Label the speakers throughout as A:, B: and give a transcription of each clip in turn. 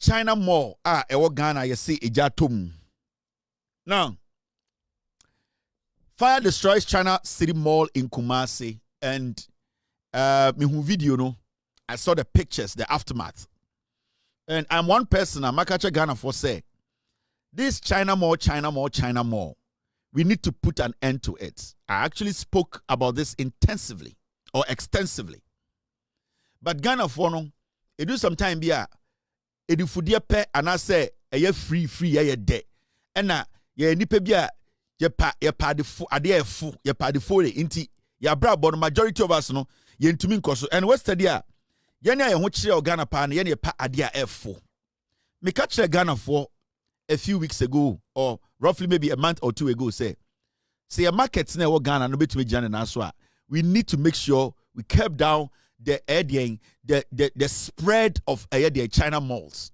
A: China Mall, ewo Ghana, you see, Ejatum. Now, fire destroys China City Mall in Kumasi, and me video, no, I saw the pictures, the aftermath. And I'm one person, I'm Makacha Ghana for say, this China Mall, we need to put an end to it. I actually spoke about this intensively or extensively. But Ghana for no, it do sometime be a edifudia pe and I say a free a day. And na ye nipe be a ye pa the fu ade fu ye pa the fu inti ya bra but majority of us no ye ntumi nkoso. And what's the dia? Ye na ye ho kire Ghana pa na ye pa ade a fu. Me catch Ghana for a few weeks ago, or roughly maybe a month or two ago, say a market now Ghana no between Jan and Aswa. We need to make sure we curb down the spread of China malls.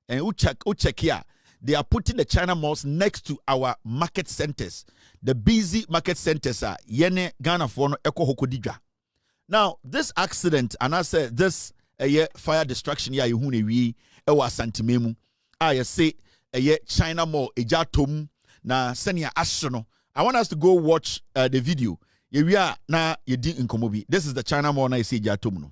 A: And we check here. They are putting the China malls next to our market centers. The busy market centers are Yene Ghana for no Eko Hokodija. Now, this accident, and I said this fire destruction ya yuhune wi ewa santimemu. I say China Mall ejatom na senia ashono. I want us to go watch the video. We are na yedi inkomobi. This is the China Mall na you see ejatom no.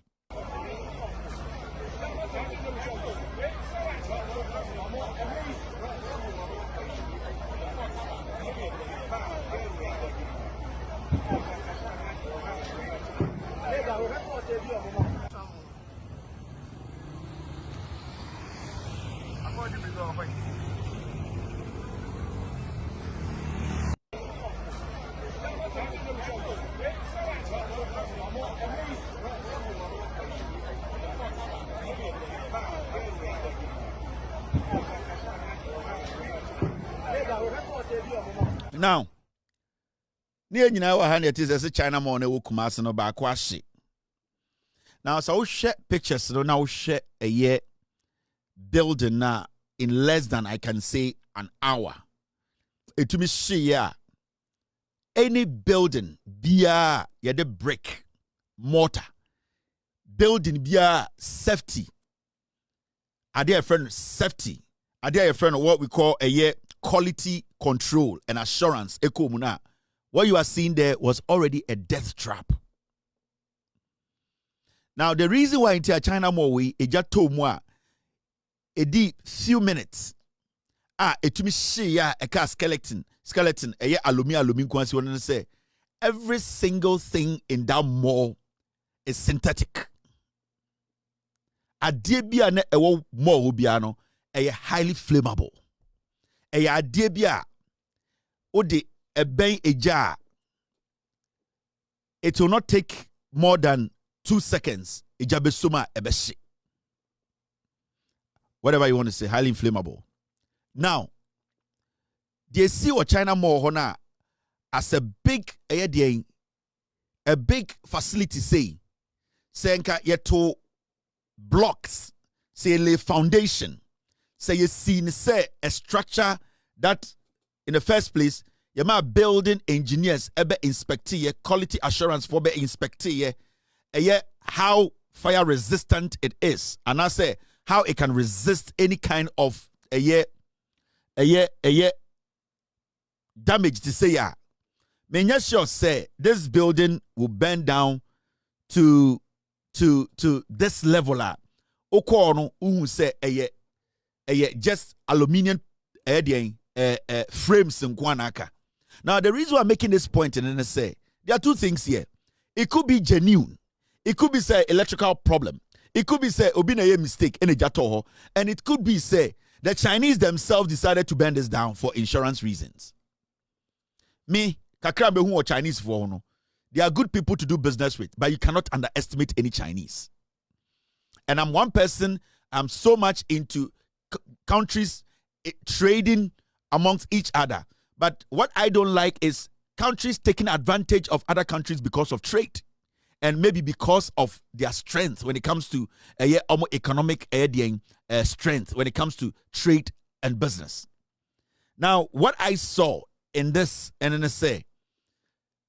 A: Now, near you know, it is as a China Mall no Kumasi no back washi. Now, so share pictures, so now share a year building now in less than I can say an hour. It to me share any building via the brick, mortar, building via safety. Are there a friend safety? Are there a friend of what we call a year quality control and assurance? Eko muna. What you are seeing there was already a death trap. Now, the reason why in China Mall we ejato moi edi few minutes. Etumi share a car skeleton a alumi kwansi want to say every single thing in that mall is synthetic. Adie bia na ewo mall bia no highly flammable. Adie bia odeeben eja. It will not take more than 2 seconds. Ejabesuma ebeshi. Whatever you want to say, highly inflammable. Now, they see what China Mall hona as a big facility say nka yeto blocks say lay foundation say you see say a structure that in the first place you ma building engineers ebe inspect ye quality assurance for be inspect ye how fire resistant it is, and I say how it can resist any kind of damage to say ya. Menya sure say this building will burn down to this level. Okono uhu say just aluminium frames in Kwanaka. Now the reason why I'm making this point and say there are two things here. It could be genuine. It could be say electrical problem. It could be say obina mistake in a jatoho, and it could be say the Chinese themselves decided to burn this down for insurance reasons. Me, kakra be who Chinese for no. They are good people to do business with, but you cannot underestimate any Chinese. And I'm one person, I'm so much into countries trading amongst each other. But what I don't like is countries taking advantage of other countries because of trade. And maybe because of their strength when it comes to economic strength, when it comes to trade and business. Now, what I saw in this NNSA,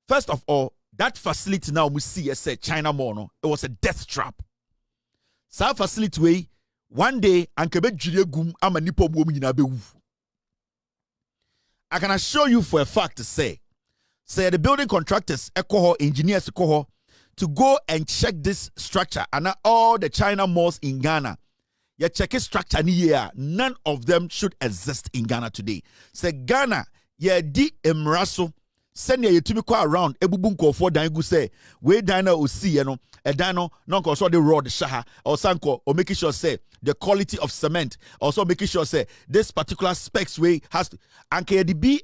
A: first of all, that facility now we see as a China Mall, it was a death trap. So facility way one day ankebe jire gum ama nipa omo nyina bewu. I can assure you for a fact to say the building contractors, engineers, to go and check this structure and all the China malls in Ghana. You check a structure ni year, none of them should exist in Ghana today. Say Ghana, ye di emraso. Send ye to me go around ebubunko for dangu say we diner o see a dino non so the road shaha or sanko or making sure say the quality of cement also making sure say this particular specs way has to and the be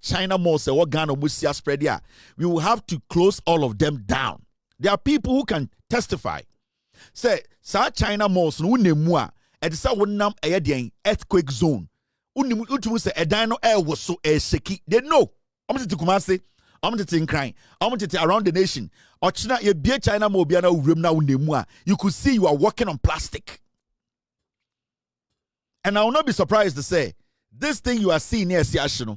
A: China mall say what Ghana musia spread here. We will have to close all of them down. There are people who can testify. Say sa China malls no nemua and say wonam earthquake zone. Unimu say a dino was so shaki. They know. I'm to Kumasi, I'm to crying, I'm to around the nation. Or China, you be China Mobiana room now in you could see you are working on plastic. And I will not be surprised to say this thing you are seeing here, Siashino,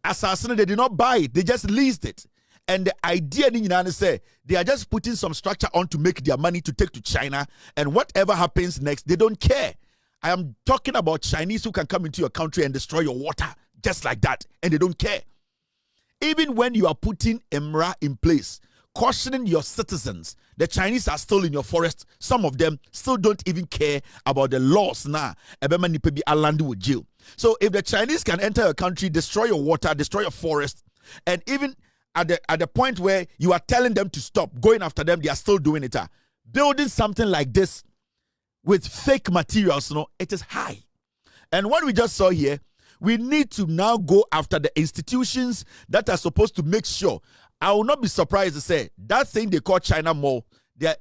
A: Assassin, they did not buy it, they just leased it. And the idea in United say they are just putting some structure on to make their money to take to China, and whatever happens next, they don't care. I am talking about Chinese who can come into your country and destroy your water just like that, and they don't care. Even when you are putting EMRA in place, cautioning your citizens, the Chinese are still in your forest. Some of them still don't even care about the laws now. So if the Chinese can enter your country, destroy your water, destroy your forest, and even at the point where you are telling them to stop going after them, they are still doing it. Building something like this with fake materials, it is high. And what we just saw here, we need to now go after the institutions that are supposed to make sure. I will not be surprised to say that thing they call China Mall,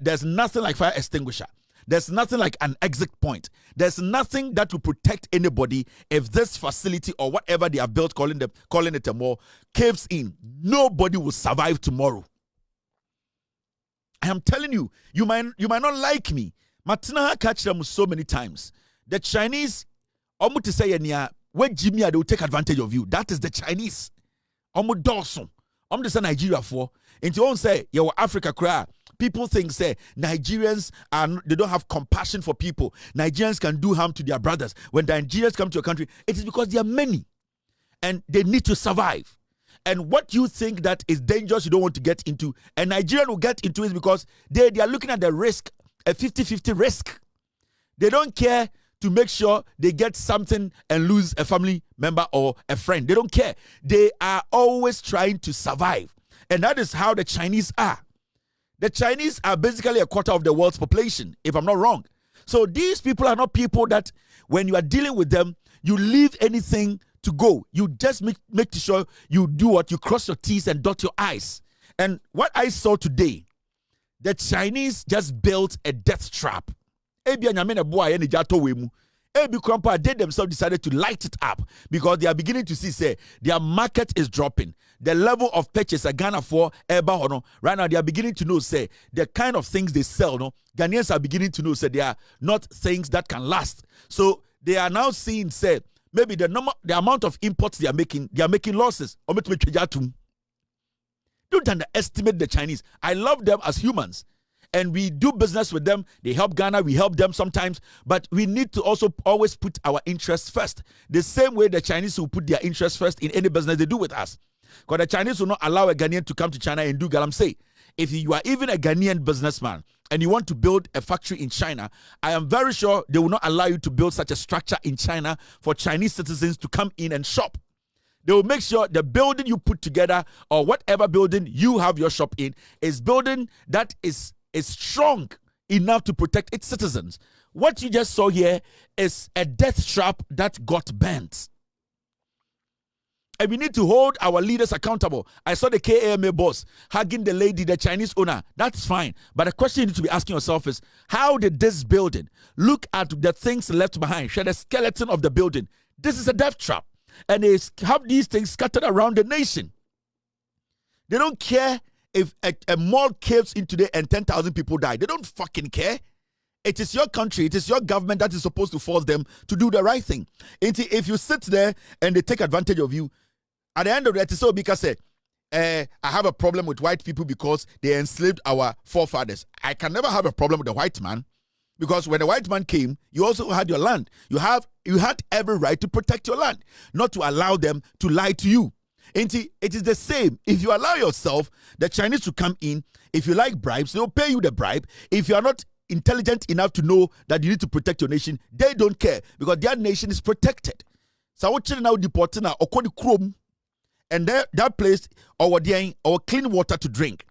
A: there's nothing like fire extinguisher. There's nothing like an exit point. There's nothing that will protect anybody if this facility or whatever they have built, calling it a mall, caves in. Nobody will survive tomorrow. I am telling you, you might not like me. Matina catch them so many times. The Chinese, to say when Jimmy, they will take advantage of you. That is the Chinese. Dawson. To say Nigeria for. And you won't say, yeah, Africa cry. People think, say, Nigerians they don't have compassion for people. Nigerians can do harm to their brothers. When the Nigerians come to your country, it is because they are many. And they need to survive. And what you think that is dangerous, you don't want to get into. And Nigerian will get into it because they are looking at the risk, a 50-50 risk. They don't care to make sure they get something and lose a family member or a friend. They don't care. They are always trying to survive. And that is how the Chinese are. The Chinese are basically a quarter of the world's population, if I'm not wrong. So these people are not people that when you are dealing with them, you leave anything to go. You just make sure you do what? You cross your T's and dot your I's. And what I saw today, the Chinese just built a death trap. They themselves decided to light it up because they are beginning to see, say, their market is dropping. The level of purchase at Ghana for right now, they are beginning to know, say, the kind of things they sell, Ghanaians are beginning to know, say, they are not things that can last. So they are now seeing, say, maybe the amount of imports they are making losses. Don't underestimate the Chinese. I love them as humans. And we do business with them. They help Ghana. We help them sometimes. But we need to also always put our interests first. The same way the Chinese will put their interests first in any business they do with us. Because the Chinese will not allow a Ghanaian to come to China and do galamsey. If you are even a Ghanaian businessman and you want to build a factory in China, I am very sure they will not allow you to build such a structure in China for Chinese citizens to come in and shop. They will make sure the building you put together or whatever building you have your shop in is building that is strong enough to protect its citizens. What you just saw here is a death trap that got bent. And we need to hold our leaders accountable. I saw the KAMA boss hugging the lady, the Chinese owner. That's fine. But the question you need to be asking yourself is, how did this building look at the things left behind? Share the skeleton of the building. This is a death trap. And they have these things scattered around the nation. They don't care if a mall caves in today and 10,000 people die. They don't fucking care. It is your country, it is your government that is supposed to force them to do the right thing. If you sit there and they take advantage of you, at the end of the day, it's so because I have a problem with white people because they enslaved our forefathers. I can never have a problem with the white man. Because when the white man came, you also had your land. You had every right to protect your land, not to allow them to lie to you. And it is the same. If you allow yourself, the Chinese to come in, if you like bribes, they'll pay you the bribe. If you are not intelligent enough to know that you need to protect your nation, they don't care because their nation is protected. So what you now deporting now or chrome and that place or clean water to drink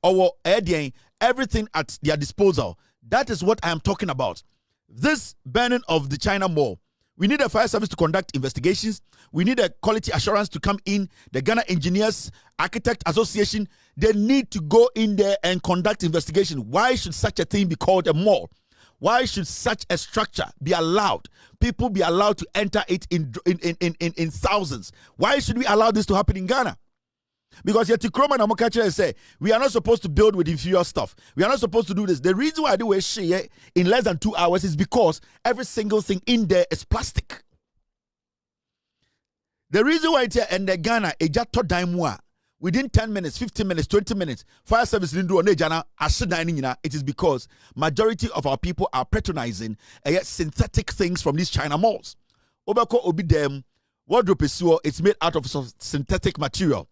A: or everything at their disposal. That is what I am talking about. This burning of the China Mall. We need a fire service to conduct investigations. We need a quality assurance to come in. The Ghana Engineers Architect Association, they need to go in there and conduct investigation. Why should such a thing be called a mall? Why should such a structure be allowed? People be allowed to enter it in thousands. Why should we allow this to happen in Ghana? Because yet Kroma and Amokacha say we are not supposed to build with inferior stuff. We are not supposed to do this. The reason why I do a share in less than 2 hours is because every single thing in there is plastic. The reason why it's here in the Ghana, a jato daimwa within 10 minutes, 15 minutes, 20 minutes, fire service didn't do on Jana, it is because majority of our people are patronizing synthetic things from these China malls. Obako obidem, wardrobe is it's made out of some synthetic material.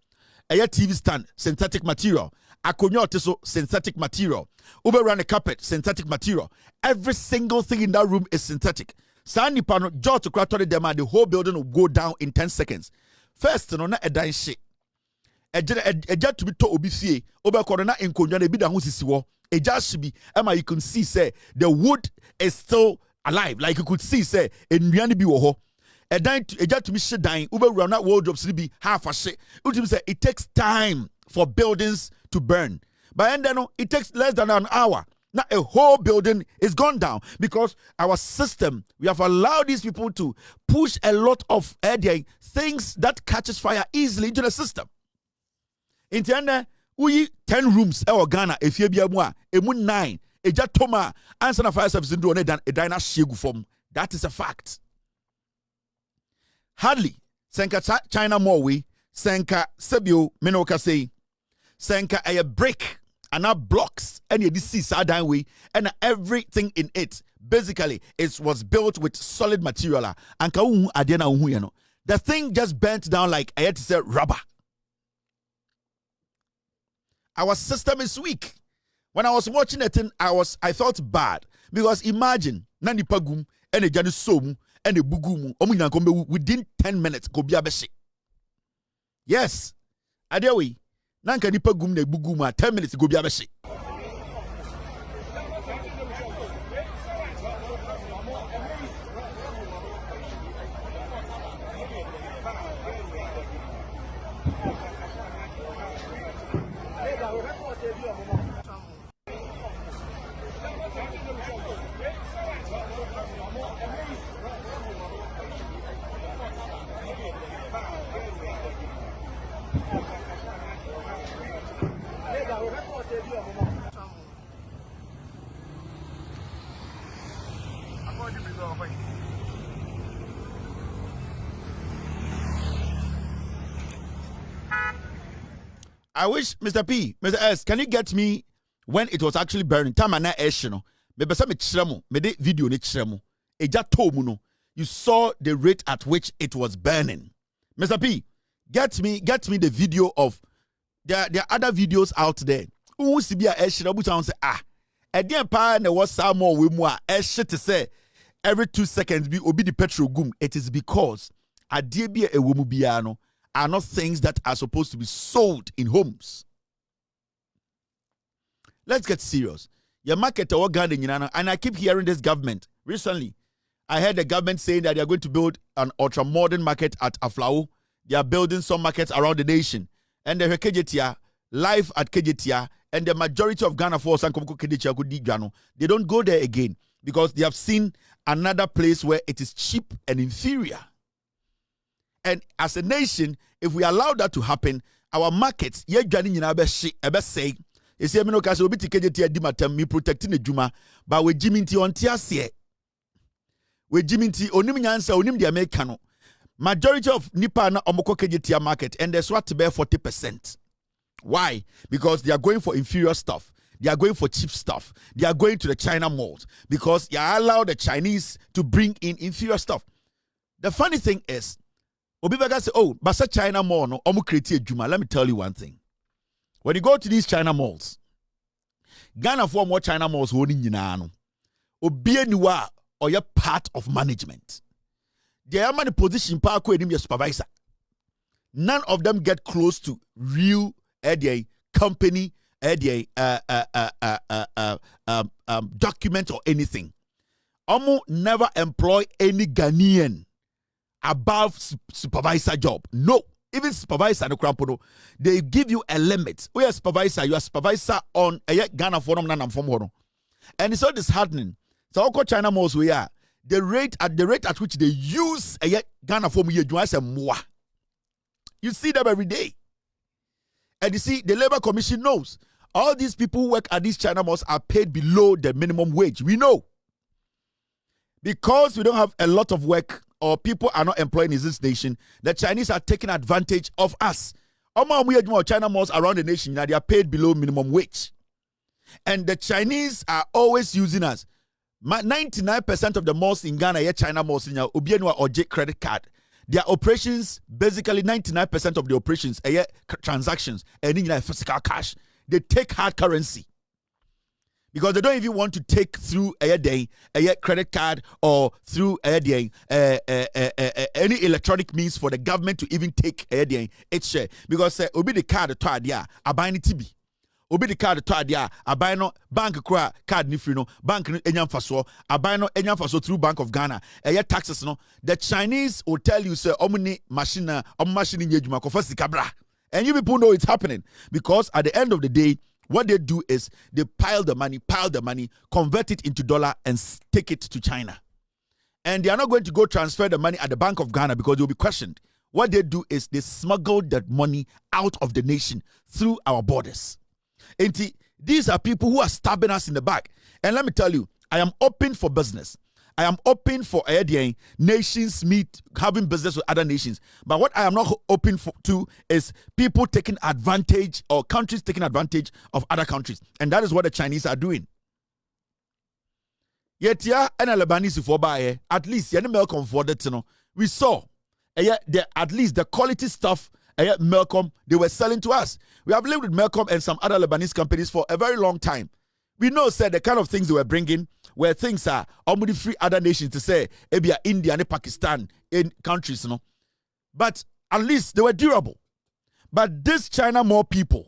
A: A TV stand, synthetic material. Akonyo teso, synthetic material. Ube run a carpet, synthetic material. Every single thing in that room is synthetic. Sani pano, jaw to crack them and the whole building will go down in 10 seconds. First, no na a dying shit. A jet to be to obifie, Oba corona in Konya, a bit of who a just should be, Emma, you can see, say, the wood is still alive. Like you could see, say, in Riani Biwoho. A jet to be shit dying, Uber run out wardrobes to be half a shit. It takes time for buildings to burn. But then it takes less than an hour. Now a whole building is gone down because our system, we have allowed these people to push a lot of things that catches fire easily into the system. In the end, we 10 rooms in Ghana, if you be a 9, a jet toma, answer the fire service in a diner shegu form. That is a fact. Hardly, Senka China Morwe, Senka Sebio Menoka say, Senka a brick and now blocks and you see Sadan way and everything in it. Basically, it was built with solid material. And the thing just bent down like I had to say rubber. Our system is weak. When I was watching it, I felt bad because imagine Nani Pagum and a Janus Somu. And the bugumu within 10 minutes go be abeshi. Yes. Adewi. Nanka nipa gum ne buguma 10 minutes go be abeshi. I wish Mr. P, Mr. S, can you get me when it was actually burning? Time and no. Maybe some chiramo, maybe video ni chiramo. Eja tomu no. You saw the rate at which it was burning. Mr. P, get me the video of there are other videos out there. Who see be a chiramo sound say Edian pa ne was some more we more to say every 2 seconds be obi the petrol gum. It is because a dear be a womu biano are not things that are supposed to be sold in homes. Let's get serious. Your market or garden, and I keep hearing this government. Recently, I heard the government saying that they are going to build an ultra-modern market at Aflao. They are building some markets around the nation. And the Kejetia, live at Kejetia, and the majority of Ghana force and Kejetia, they don't go there again because they have seen another place where it is cheap and inferior. And as a nation, if we allow that to happen, our markets, say, you see, me no kase obi tikeje ti adi matem me protecting the juma, but we jiminti on tiasie. We jiminti onim nyansa onim the American. Majority of nipa na omoko kejetia market and there's what to bear 40%. Why? Because they are going for inferior stuff. They are going for cheap stuff. They are going to the China malls because you allow the Chinese to bring in inferior stuff. The funny thing is, Obibaga say, oh, but China mall, no, omu create Juma. Let me tell you one thing. When you go to these China malls, Ghana for more China malls holding you know. Obianiwa or you're part of management. They are the position park with him your supervisor. None of them get close to real company document or anything. Omo never employ any Ghanaian above supervisor job. No. Even supervisor no crampono, they give you a limit. We are supervisor, you are supervisor on a Ghana forum and from one. And it's so disheartening. So Oko China malls we are the rate at which they use a Ghana forum you see them every day. And you see the Labor Commission knows all these people who work at these China malls are paid below the minimum wage. We know. Because we don't have a lot of work or people are not employed in this nation, the Chinese are taking advantage of us. China malls around the nation, they are paid below minimum wage. And the Chinese are always using us. 99% of the malls in Ghana, China malls, Obienwa or J credit card. Their operations, basically 99% of the operations, transactions, and physical cash. They take hard currency. Because they don't even want to take through a credit card or through any electronic means for the government to even take its share. Because obi the card to adia, I buy any TB. Obi the card to adia, I buy no bank card ni free no bank enyam faso, I buy no enyam faso through Bank of Ghana. Taxes no. The Chinese will tell you say omni machine nyejuma ko fasi kabra. And you people know it's happening because at the end of the day, what they do is they pile the money, convert it into dollar and take it to China. And they are not going to go transfer the money at the Bank of Ghana because they will be questioned. What they do is they smuggle that money out of the nation through our borders. And these are people who are stabbing us in the back. And let me tell you, I am open for business. I am open for nations meet having business with other nations. But what I am not open to is people taking advantage or countries taking advantage of other countries. And that is what the Chinese are doing. Yet, and Lebanese for buy at least Malcolm for that, we saw at least the quality stuff Malcolm they were selling to us. We have lived with Malcolm and some other Lebanese companies for a very long time. We know, said the kind of things they were bringing where things are almost free other nations to say, maybe India and Pakistan in countries, But at least they were durable. But this China more people,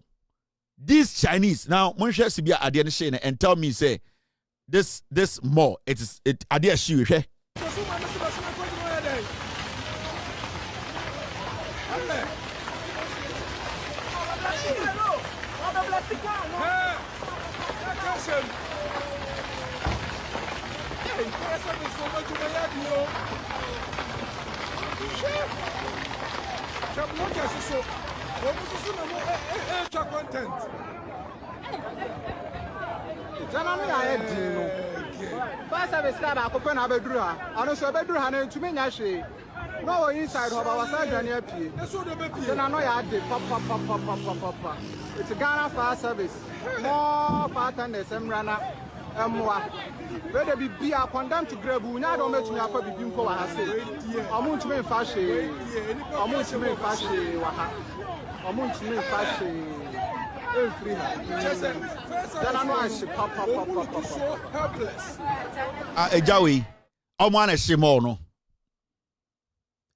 A: these Chinese, now, Monshe Sibia Adian and tell me, say, this more, it Adia Shi.
B: No inside of our side, it's a Ghana fire service. More far than the same runner. Whether be a condemned to grab, we now don't make me up for the people. I say, I'm going to make fashion. I'm going to make fashion. I'm going to make fashion. Then I know I should pop. Helpless.
A: Ejawi, I'm one a shimono.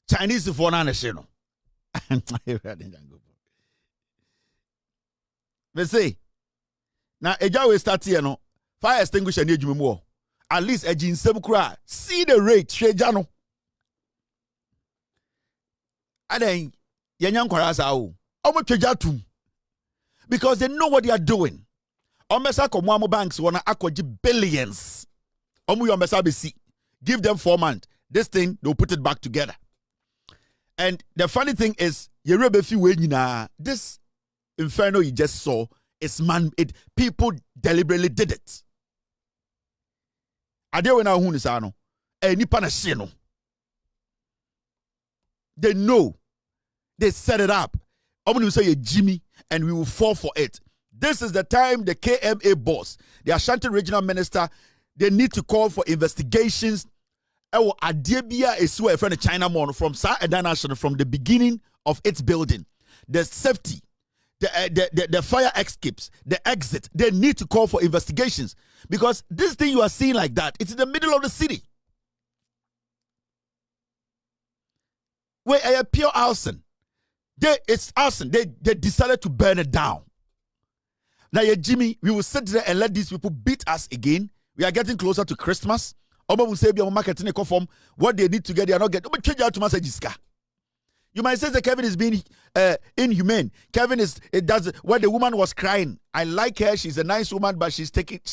A: Chinese for an anashino. They say, now Ejawi start here no. Fire extinguisher near you more. At least a gin sem cry. See the rate, Shejano. And then Yanyan Kwarasa. Omo because they know what they are doing. Omesa Komwamo banks wanna akwaji billions. Omu Yomesa BC. Give them 4 months. This thing, they'll put it back together. And the funny thing is, this inferno you just saw is people deliberately did it. They know. They set it up. I'm going to say Jimmy and we will fall for it. This is the time the KMA boss, the Ashanti regional minister, they need to call for investigations. Adebia is where from the China Mall from National from the beginning of its building, the safety, the fire escapes, the exit. They need to call for investigations because this thing you are seeing like that, it's in the middle of the city. Where a pure arson. It's arson. They decided to burn it down. Now, Jimmy, we will sit there and let these people beat us again. We are getting closer to Christmas. Will say, what they need to get, they are not getting. You might say that Kevin is being inhumane. Kevin it does when the woman was crying. I like her. She's a nice woman, but she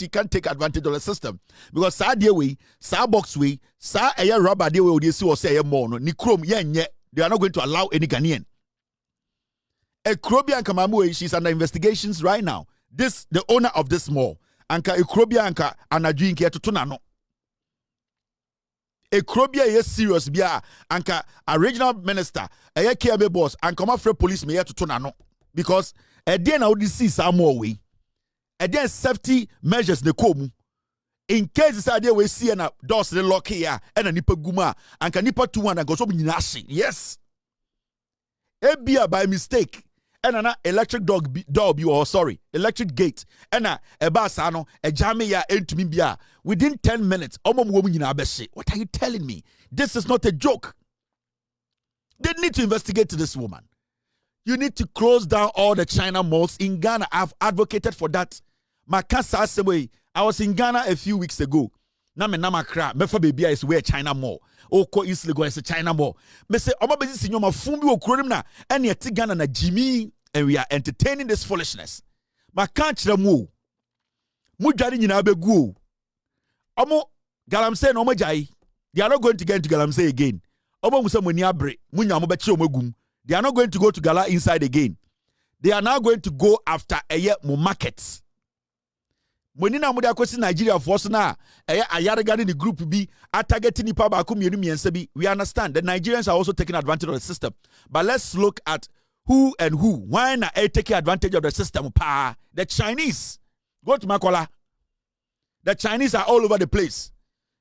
A: can't take advantage of the system because way, box way, rubber they will see or say more no. They are not going to allow any Ghanaian. Ekrobia and Kamamu, she's under investigations right now. The owner of this mall, Anka Ekrobia Anka Anadwin here to Tunano. Ekrobia is serious bia Anka a regional minister, a KMA boss, and come after police me here to Tunano. Because a day now this see some more way. A day safety measures the komu. In case this idea we see and doors the lock here and a nipa guma and can nipa 2 and go so nashi. Yes. Ebia by mistake. And an electric electric gate. And a basano, a jamia to me bia. Within 10 minutes, what are you telling me? This is not a joke. They need to investigate this woman. You need to close down all the China malls in Ghana. I've advocated for that. I was in Ghana a few weeks ago. Mefa baby is where China mall. Ko East Lagos is China mall. Me say omabezi sinyo mafumbi okronim na ene eti Ghana na Jimmy and we are entertaining this foolishness. Ma kan kire mu. Mu dware nyina begu. Omo galamsey no omajai. They are not going to get into galamsey again. Omo musa moni abre. Munya mo be kire omagum. They are not going to go to Gala inside again. They are now going to go after mo markets. Monina muda kwesi Nigeria force na ayarega the group be targeting nipa ba ko mienu miensa bi. We understand the Nigerians are also taking advantage of the system. But let's look at who. Why na taking advantage of the system? The Chinese. Go to Makola. The Chinese are all over the place.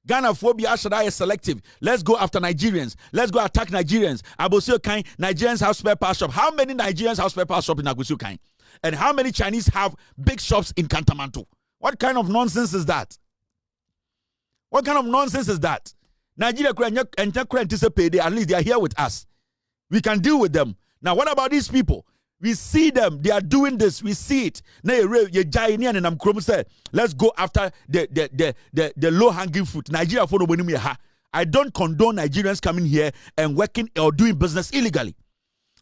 A: Ghana phobia Ashada is selective. Let's go after Nigerians. Let's go attack Nigerians. Abosio Kain, Nigerians have spare parts shop. How many Nigerians have spare parts shop in Abosio Kain? And how many Chinese have big shops in Kantamanto? What kind of nonsense is that? What kind of nonsense is that? Nigeria anticipate at least they are here with us. We can deal with them. Now, what about these people? We see them. They are doing this. We see it. Let's go after the low-hanging fruit. Nigeria for nobody. I don't condone Nigerians coming here and working or doing business illegally.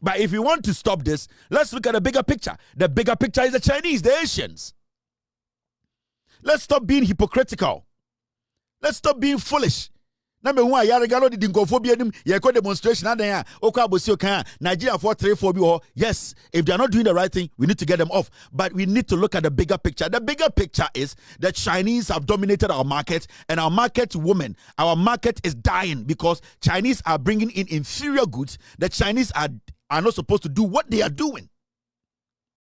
A: But if you want to stop this, let's look at the bigger picture. The bigger picture is the Chinese, the Asians. Let's stop being hypocritical. Let's stop being foolish. Number one, Yaragalo didn't go for demonstration. Nigeria 434. Yes, if they are not doing the right thing, we need to get them off. But we need to look at the bigger picture. The bigger picture is that Chinese have dominated our market, and our market is dying because Chinese are bringing in inferior goods. The Chinese are not supposed to do what they are doing.